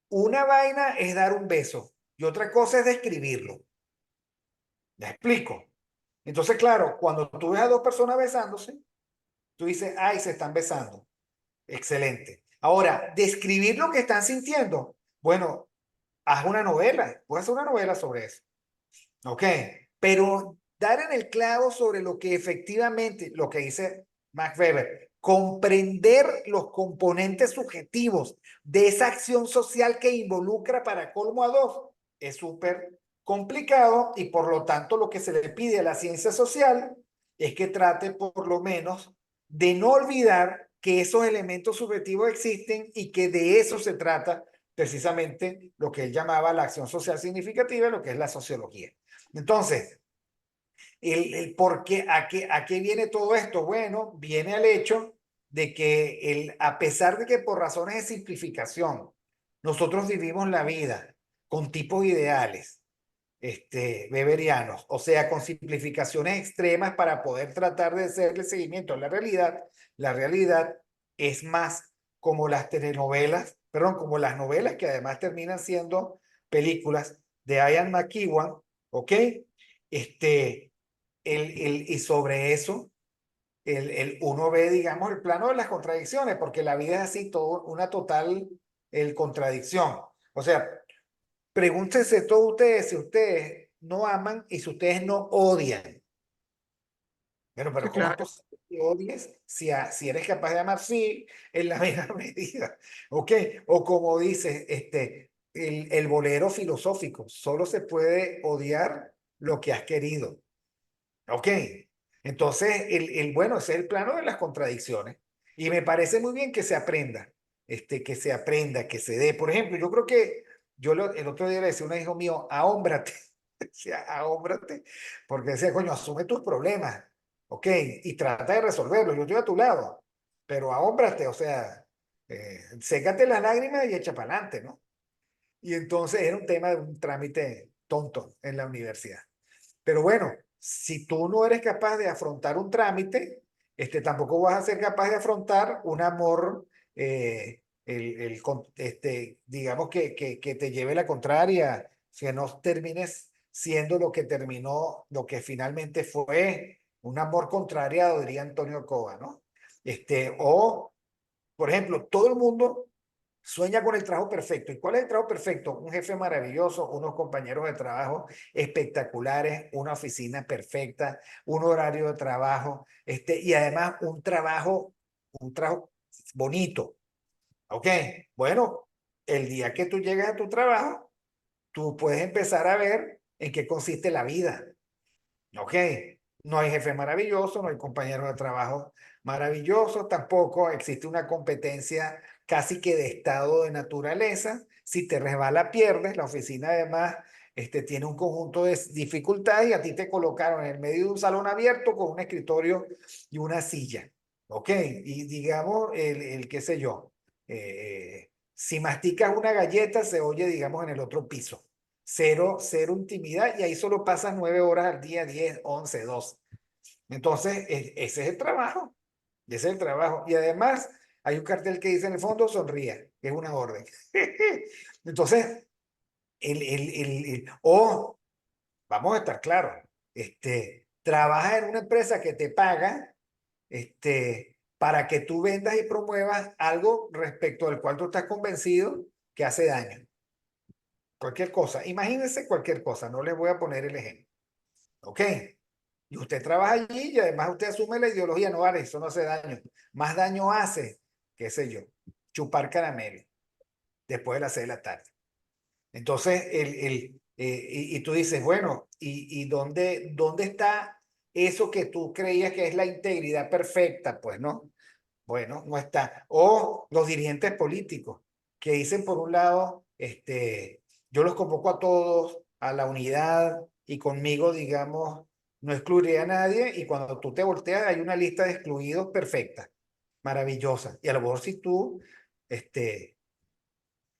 una vaina es dar un beso y otra cosa es describirlo. ¿Me explico? Entonces, claro, cuando tú ves a dos personas besándose, tú dices, ay, se están besando. Excelente. Ahora, describir lo que están sintiendo. Bueno, haz una novela. Puedes hacer una novela sobre eso. ¿Ok? Pero dar en el clavo sobre lo que efectivamente, lo que dice Max Weber, comprender los componentes subjetivos de esa acción social que involucra para colmo a dos, es súper complicado y por lo tanto lo que se le pide a la ciencia social es que trate por lo menos de no olvidar que esos elementos subjetivos existen y que de eso se trata precisamente lo que él llamaba la acción social significativa, lo que es la sociología. Entonces, el por qué, a qué viene todo esto? Bueno, viene al hecho de que a pesar de que por razones de simplificación nosotros vivimos la vida con tipos ideales weberianos, o sea, con simplificaciones extremas para poder tratar de hacerle seguimiento a la realidad es más como las telenovelas, perdón, como las novelas que además terminan siendo películas de Ian McEwan, ¿ok? Este, y sobre eso, uno ve, digamos, el plano de las contradicciones, porque la vida es así, todo, una total contradicción. O sea, pregúntense todos ustedes si ustedes no aman y si ustedes no odian. Bueno, Sí, pero ¿cómo es claro. posible que odies si eres capaz de amar? Sí, en la misma medida. ¿Ok? O como dice el bolero filosófico, solo se puede odiar lo que has querido. Ok, entonces, bueno, ese es el plano de las contradicciones. Y me parece muy bien que se aprenda, que se aprenda, que se dé. Por ejemplo, yo creo que el otro día le decía a un hijo mío, ahómbrate, decía, ahómbrate, porque decía, coño, asume tus problemas, ok, y trata de resolverlos. Yo estoy a tu lado, pero ahómbrate, o sea, sécate las lágrimas y echa para adelante, ¿no? Y entonces era un tema de un trámite tonto en la universidad. Pero bueno, si tú no eres capaz de afrontar un trámite, tampoco vas a ser capaz de afrontar un amor, digamos que te lleve la contraria, que no termines siendo lo que terminó, lo que finalmente fue un amor contrariado, diría Antonio Cova, ¿no? Por ejemplo, todo el mundo sueña con el trabajo perfecto. ¿Y cuál es el trabajo perfecto? Un jefe maravilloso, unos compañeros de trabajo espectaculares, una oficina perfecta, un horario de trabajo, y además un trabajo bonito. ¿Ok? Bueno, el día que tú llegas a tu trabajo, tú puedes empezar a ver en qué consiste la vida. Ok, no hay jefe maravilloso, no hay compañeros de trabajo maravillosos, tampoco existe una competencia casi que de estado de naturaleza. Si te resbala, pierdes. La oficina además tiene un conjunto de dificultades y a ti te colocaron en el medio de un salón abierto con un escritorio y una silla. Ok, y digamos, qué sé yo, si masticas una galleta se oye, digamos, en el otro piso. Cero intimidad y ahí solo pasas 9 horas al día, 10, 11, 12. Entonces, ese es el trabajo. Ese es el trabajo. Y además, hay un cartel que dice en el fondo, sonría, que es una orden. Entonces, vamos a estar claros, trabaja en una empresa que te paga, para que tú vendas y promuevas algo respecto al cual tú estás convencido que hace daño. Cualquier cosa. Imagínense cualquier cosa. No les voy a poner el ejemplo. ¿Ok? Y usted trabaja allí y además usted asume la ideología. No vale, eso no hace daño. Más daño hace, qué sé yo, chupar caramelo después de las 6 de la tarde. Entonces, y tú dices, bueno, ¿y dónde está eso que tú creías que es la integridad perfecta? Pues no. Bueno, no está. O los dirigentes políticos que dicen, por un lado, yo los convoco a todos a la unidad y conmigo, digamos, no excluiré a nadie y cuando tú te volteas hay una lista de excluidos perfecta. maravillosa. Y a lo mejor si tú,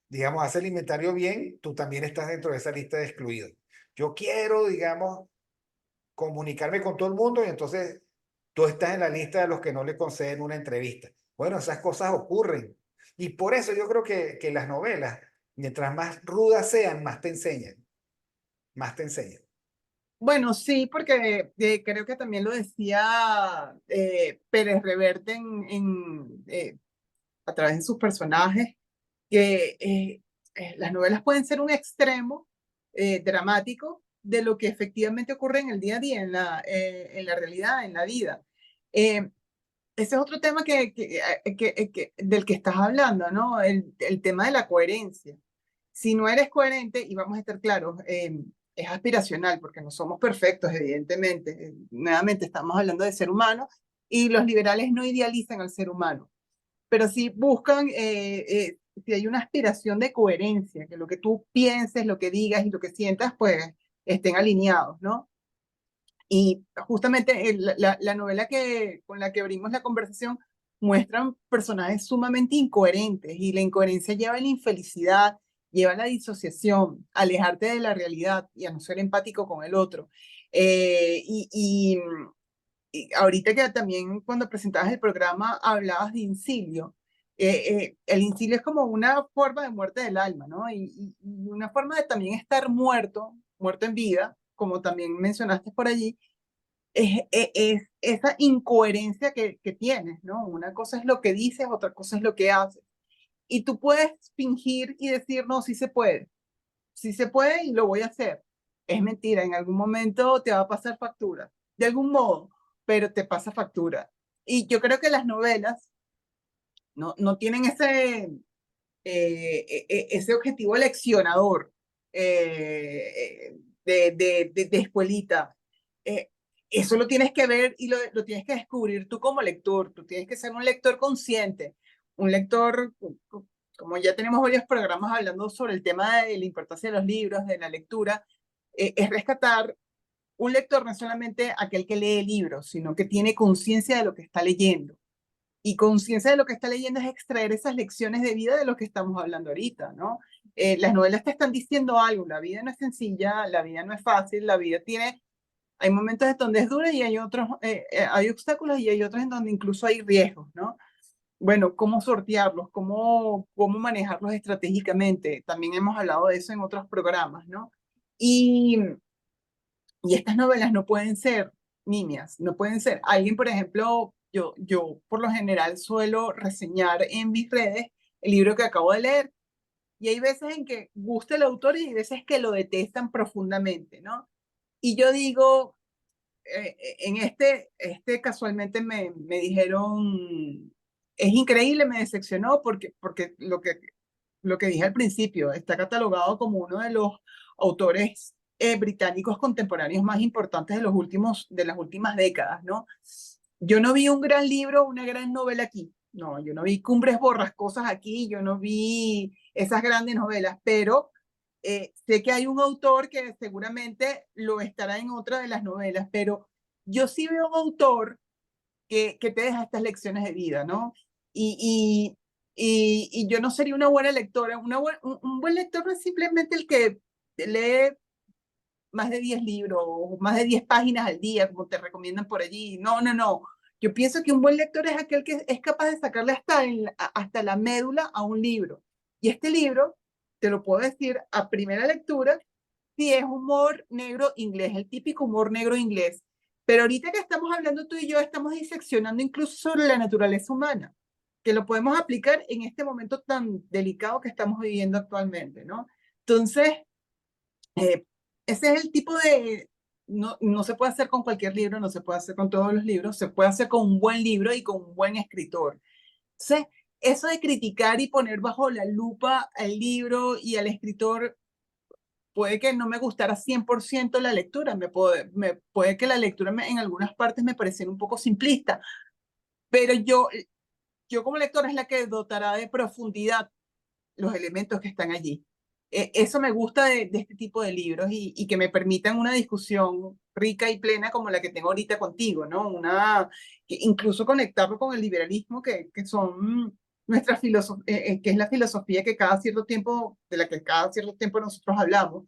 digamos, haces el inventario bien, tú también estás dentro de esa lista de excluidos. Yo quiero, digamos, comunicarme con todo el mundo y entonces tú estás en la lista de los que no le conceden una entrevista. Bueno, esas cosas ocurren. Y por eso yo creo que las novelas, mientras más rudas sean, más te enseñan, más te enseñan. Bueno, sí, porque creo que también lo decía Pérez Reverte a través de sus personajes, que las novelas pueden ser un extremo dramático de lo que efectivamente ocurre en el día a día, en la realidad, en la vida. Eh, Ese es otro tema del que estás hablando, ¿no? El tema de la coherencia. Si no eres coherente, y vamos a estar claros, es aspiracional, porque no somos perfectos, evidentemente. Nuevamente, estamos hablando de ser humano, y los liberales no idealizan al ser humano, pero sí buscan, si hay una aspiración de coherencia, que lo que tú pienses, lo que digas y lo que sientas, pues estén alineados, ¿no? Y justamente la novela con la que abrimos la conversación muestran personajes sumamente incoherentes, y la incoherencia lleva a la infelicidad, lleva a la disociación, a alejarte de la realidad y a no ser empático con el otro. Eh, y, y, y ahorita que también cuando presentabas el programa hablabas de incilio. El incilio es como una forma de muerte del alma, ¿no? Y una forma de también estar muerto, muerto en vida, como también mencionaste por allí, es esa incoherencia que tienes, ¿no? Una cosa es lo que dices, otra cosa es lo que haces. Y tú puedes fingir y decir, no, sí se puede y lo voy a hacer. Es mentira, en algún momento te va a pasar factura, de algún modo, pero te pasa factura. Y yo creo que las novelas no tienen ese objetivo leccionador de escuelita. Eh, Eso lo tienes que ver y lo tienes que descubrir tú como lector. Tú tienes que ser un lector consciente, un lector, como ya tenemos varios programas hablando sobre el tema de la importancia de los libros, de la lectura, es rescatar un lector no solamente aquel que lee libros, sino que tiene conciencia de lo que está leyendo. Y conciencia de lo que está leyendo es extraer esas lecciones de vida de lo que estamos hablando ahorita, ¿no? Las novelas te están diciendo algo, la vida no es sencilla, la vida no es fácil, la vida tiene, hay momentos en donde es dura y hay otros, hay obstáculos y hay otros en donde incluso hay riesgos, ¿no? Bueno, cómo sortearlos, cómo manejarlos estratégicamente. También hemos hablado de eso en otros programas, ¿no? Y, y estas novelas no pueden ser niñas, no pueden ser. Alguien, por ejemplo, yo por lo general suelo reseñar en mis redes el libro que acabo de leer, y hay veces en que gusta el autor y hay veces que lo detestan profundamente, ¿no? Y yo digo, en este casualmente me dijeron, es increíble, me decepcionó porque lo que dije al principio, está catalogado como uno de los autores británicos contemporáneos más importantes de las últimas décadas, ¿no? Yo no vi un gran libro, una gran novela aquí. No, yo no vi Cumbres Borrascosas aquí, yo no vi esas grandes novelas, pero sé que hay un autor que seguramente lo estará en otra de las novelas, pero yo sí veo un autor que te deja estas lecciones de vida, ¿no? Y, y yo no sería una buena lectora. Un buen lector no es simplemente el que lee más de 10 libros o más de 10 páginas al día, como te recomiendan por allí. No, no, no. Yo pienso que un buen lector es aquel que es capaz de sacarle hasta la médula a un libro. Y este libro, te lo puedo decir a primera lectura, sí es humor negro inglés, el típico humor negro inglés. Pero ahorita que estamos hablando tú y yo, estamos diseccionando incluso sobre la naturaleza humana, que lo podemos aplicar en este momento tan delicado que estamos viviendo actualmente, ¿no? Entonces, eh, ese es el tipo de... No se puede hacer con cualquier libro, no se puede hacer con todos los libros, se puede hacer con un buen libro y con un buen escritor. Entonces, eso de criticar y poner bajo la lupa al libro y al escritor, puede que no me gustara 100% la lectura, puede que la lectura en algunas partes me pareciera un poco simplista, pero yo como lectora es la que dotará de profundidad los elementos que están allí. Eso me gusta de este tipo de libros y que me permitan una discusión rica y plena como la que tengo ahorita contigo, ¿no? Incluso conectarlo con el liberalismo, que son nuestra filosofía, que es la filosofía que cada cierto tiempo, de la que cada cierto tiempo nosotros hablamos,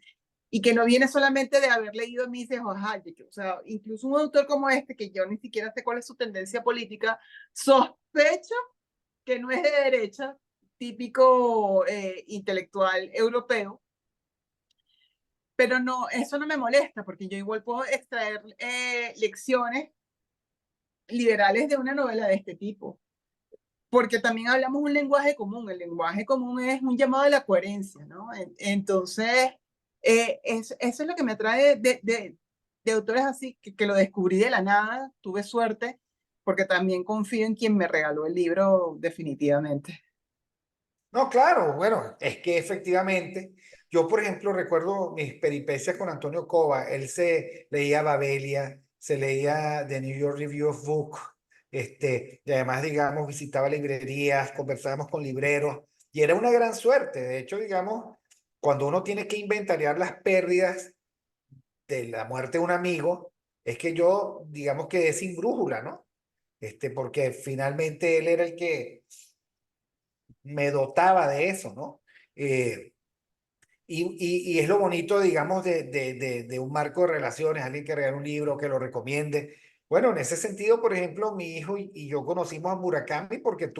y que no viene solamente de haber leído a Mises o a Hayek. O sea, incluso un autor como este, que yo ni siquiera sé cuál es su tendencia política, sospecho que no es de derecha, típico intelectual europeo, pero no, eso no me molesta, porque yo igual puedo extraer lecciones liberales de una novela de este tipo, porque también hablamos un lenguaje común, el lenguaje común es un llamado a la coherencia, ¿no? Entonces, eso es lo que me atrae de autores así, que lo descubrí de la nada, tuve suerte, porque también confío en quien me regaló el libro definitivamente. No, claro, bueno, es que efectivamente, yo por ejemplo recuerdo mis peripecias con Antonio Cova, él se leía Babelia, se leía The New York Review of Book, y además, digamos, visitaba librerías, conversábamos con libreros, y era una gran suerte, de hecho, digamos, cuando uno tiene que inventariar las pérdidas de la muerte de un amigo, es que yo, digamos, quedé sin brújula, ¿no? Porque finalmente él era el que me dotaba de eso, ¿no? Eh, y es lo bonito, digamos, de un marco de relaciones, alguien que regala un libro, que lo recomiende. Bueno, en ese sentido, por ejemplo, mi hijo y yo conocimos a Murakami porque,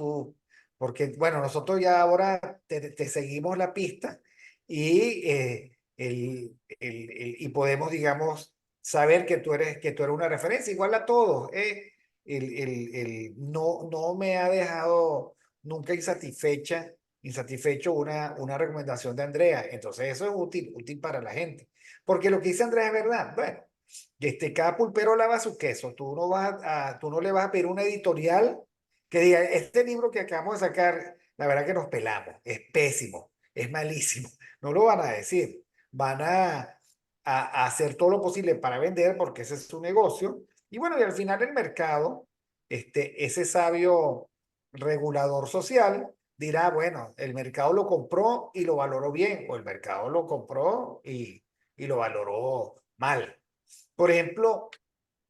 bueno, nosotros ya ahora te seguimos la pista y, y podemos, digamos, saber que tú eres una referencia, igual a todos. No me ha dejado nunca insatisfecho una recomendación de Andrea. Entonces eso es útil para la gente. Porque lo que dice Andrea es verdad. Bueno, cada pulpero lava su queso. Tú no le vas a pedir una editorial que diga, este libro que acabamos de sacar, la verdad que nos pelamos, es pésimo, es malísimo. No lo van a decir. Van a hacer todo lo posible para vender porque ese es su negocio. Y bueno, y al final el mercado, ese sabio regulador social, dirá, bueno, el mercado lo compró y lo valoró bien, o el mercado lo compró y lo valoró mal. Por ejemplo,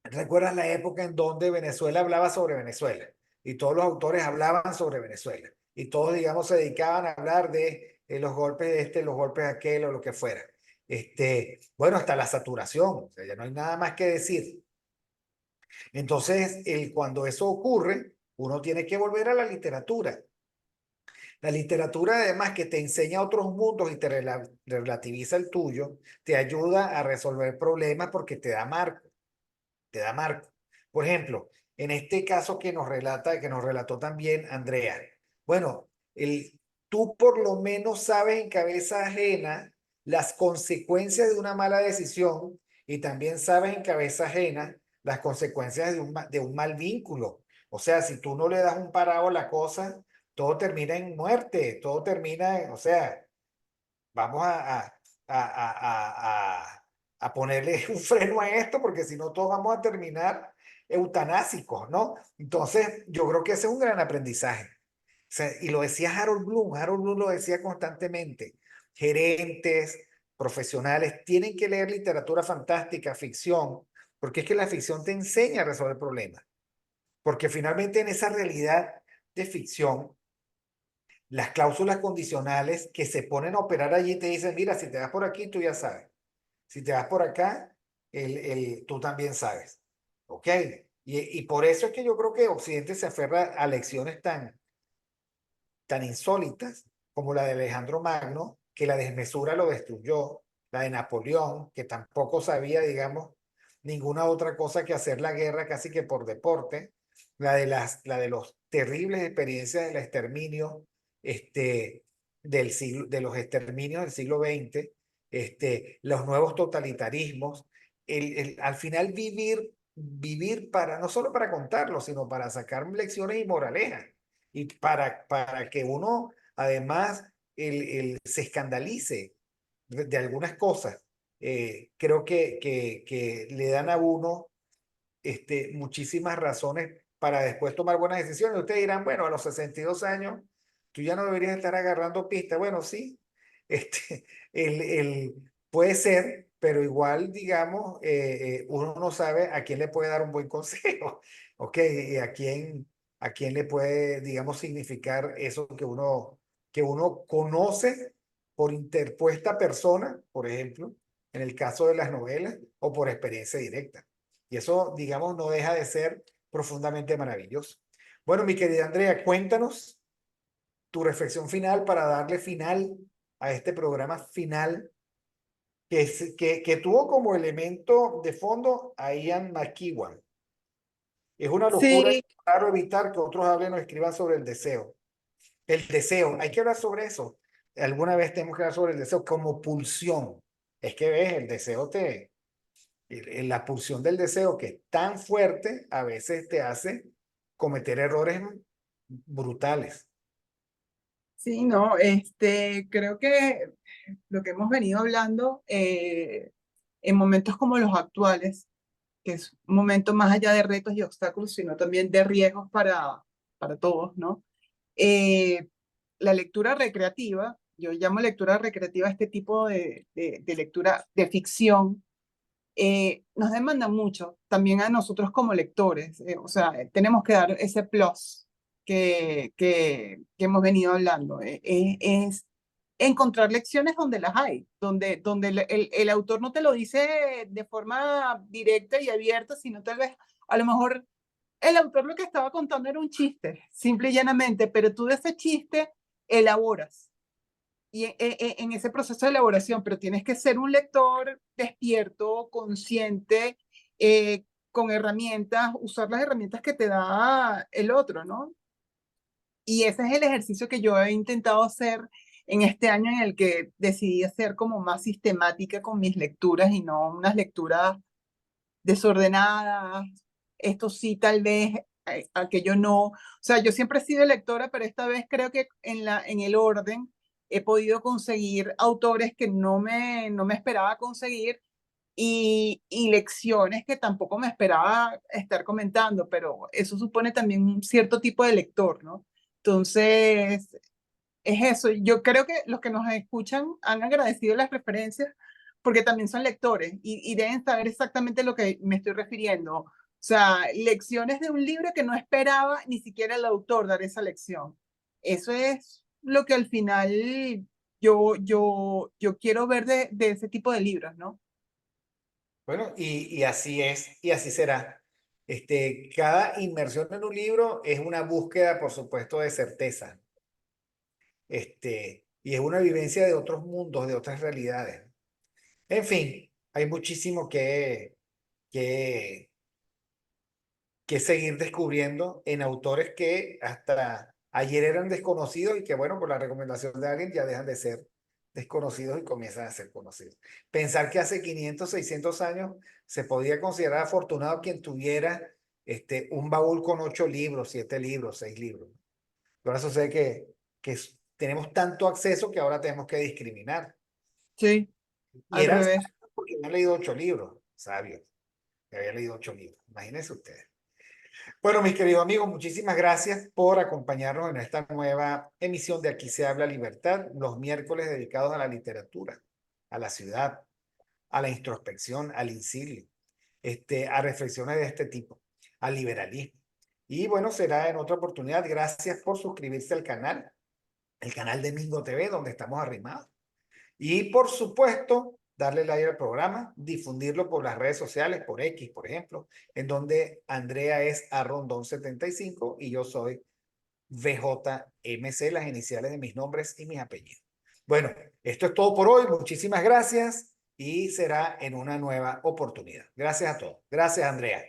¿recuerdas la época en donde Venezuela hablaba sobre Venezuela? Y todos los autores hablaban sobre Venezuela. Y todos, digamos, se dedicaban a hablar de los golpes de los golpes de aquel o lo que fuera. Bueno, hasta la saturación, o sea, ya no hay nada más que decir. Entonces, cuando eso ocurre, uno tiene que volver a la literatura. La literatura, además, que te enseña otros mundos y te relativiza el tuyo, te ayuda a resolver problemas porque te da marco. Por ejemplo, en este caso que nos relató también Andrea. Bueno, tú por lo menos sabes en cabeza ajena las consecuencias de una mala decisión y también sabes en cabeza ajena las consecuencias de un mal vínculo. O sea, si tú no le das un parado a la cosa, todo termina en muerte, todo termina en, o sea, vamos a ponerle un freno a esto, porque si no, todos vamos a terminar eutanásicos, ¿no? Entonces, yo creo que ese es un gran aprendizaje. O sea, y lo decía Harold Bloom lo decía constantemente. Gerentes, profesionales, tienen que leer literatura fantástica, ficción, porque es que la ficción te enseña a resolver problemas. Porque finalmente en esa realidad de ficción, las cláusulas condicionales que se ponen a operar allí te dicen, mira, si te vas por aquí, tú ya sabes. Si te vas por acá, tú también sabes. ¿Ok? Y por eso es que yo creo que Occidente se aferra a lecciones tan insólitas como la de Alejandro Magno, que la desmesura lo destruyó, la de Napoleón, que tampoco sabía, digamos, ninguna otra cosa que hacer la guerra casi que por deporte, la de los terribles experiencias del exterminio, de los exterminios del siglo XX, los nuevos totalitarismos, al final vivir para, no solo para contarlo, sino para sacar lecciones y moralejas y para que uno además se escandalice de algunas cosas. Creo que le dan a uno muchísimas razones para después tomar buenas decisiones. Ustedes dirán, bueno, a los 62 años, tú ya no deberías estar agarrando pistas. Bueno, sí, este, puede ser, pero igual, digamos, uno no sabe a quién le puede dar un buen consejo, ¿ok? Y a quién le puede, digamos, significar eso que uno conoce por interpuesta persona, por ejemplo, en el caso de las novelas, o por experiencia directa. Y eso, digamos, no deja de ser profundamente maravilloso. Bueno, mi querida Andrea, cuéntanos tu reflexión final para darle final a este programa final que tuvo como elemento de fondo a Ian McEwan. Es una locura, Sí, claro, evitar que otros hablen o escriban sobre el deseo. El deseo, hay que hablar sobre eso. Alguna vez tenemos que hablar sobre el deseo como pulsión. Es que ves, el deseo la pulsión del deseo que es tan fuerte, a veces te hace cometer errores brutales. sí, no, creo que lo que hemos venido hablando en momentos como los actuales, que es un momento más allá de retos y obstáculos, sino también de riesgos para todos, ¿no? Eh, la lectura recreativa, yo llamo lectura recreativa a este tipo de lectura de ficción, nos demanda mucho también a nosotros como lectores, o sea, tenemos que dar ese plus que hemos venido hablando, es encontrar lecciones donde las hay, donde el autor no te lo dice de forma directa y abierta, sino tal vez a lo mejor el autor lo que estaba contando era un chiste, simple y llanamente, pero tú de ese chiste elaboras y en ese proceso de elaboración, pero tienes que ser un lector despierto, consciente, con herramientas, usar las herramientas que te da el otro, ¿no? Y ese es el ejercicio que yo he intentado hacer en este año en el que decidí hacer como más sistemática con mis lecturas y no unas lecturas desordenadas, esto sí, tal vez, aquello no. O sea, yo siempre he sido lectora, pero esta vez creo que en el orden he podido conseguir autores que no me esperaba conseguir y lecciones que tampoco me esperaba estar comentando, pero eso supone también un cierto tipo de lector, ¿no? Entonces, es eso. Yo creo que los que nos escuchan han agradecido las referencias porque también son lectores y deben saber exactamente lo que me estoy refiriendo. O sea, lecciones de un libro que no esperaba ni siquiera el autor dar esa lección. Eso es lo que al final yo quiero ver de ese tipo de libros, ¿no? Bueno, y así es, y así será. Cada inmersión en un libro es una búsqueda, por supuesto, de certeza. Y es una vivencia de otros mundos, de otras realidades. En fin, hay muchísimo que, que seguir descubriendo en autores que hasta ayer eran desconocidos y que, bueno, por la recomendación de alguien ya dejan de ser desconocidos y comienzan a ser conocidos. Pensar que hace 500, 600 años se podía considerar afortunado quien tuviera un baúl con 8 libros, 7 libros, 6 libros. Ahora sucede que tenemos tanto acceso que ahora tenemos que discriminar. Sí, Y al eran revés. sabios porque habían leído 8 libros, sabios, que habían leído 8 libros. Imagínense ustedes. Bueno, mis queridos amigos, muchísimas gracias por acompañarnos en esta nueva emisión de Aquí se habla libertad, los miércoles dedicados a la literatura, a la ciudad, a la introspección, al insilio, a reflexiones de este tipo, al liberalismo. Y bueno, será en otra oportunidad. Gracias por suscribirse al canal, el canal de Mingo TV, donde estamos arrimados. Y por supuesto, darle like al programa, difundirlo por las redes sociales, por X, por ejemplo, en donde Andrea es arrondón75 y yo soy VJMC, las iniciales de mis nombres y mis apellidos. Bueno, esto es todo por hoy. Muchísimas gracias y será en una nueva oportunidad. Gracias a todos. Gracias, Andrea.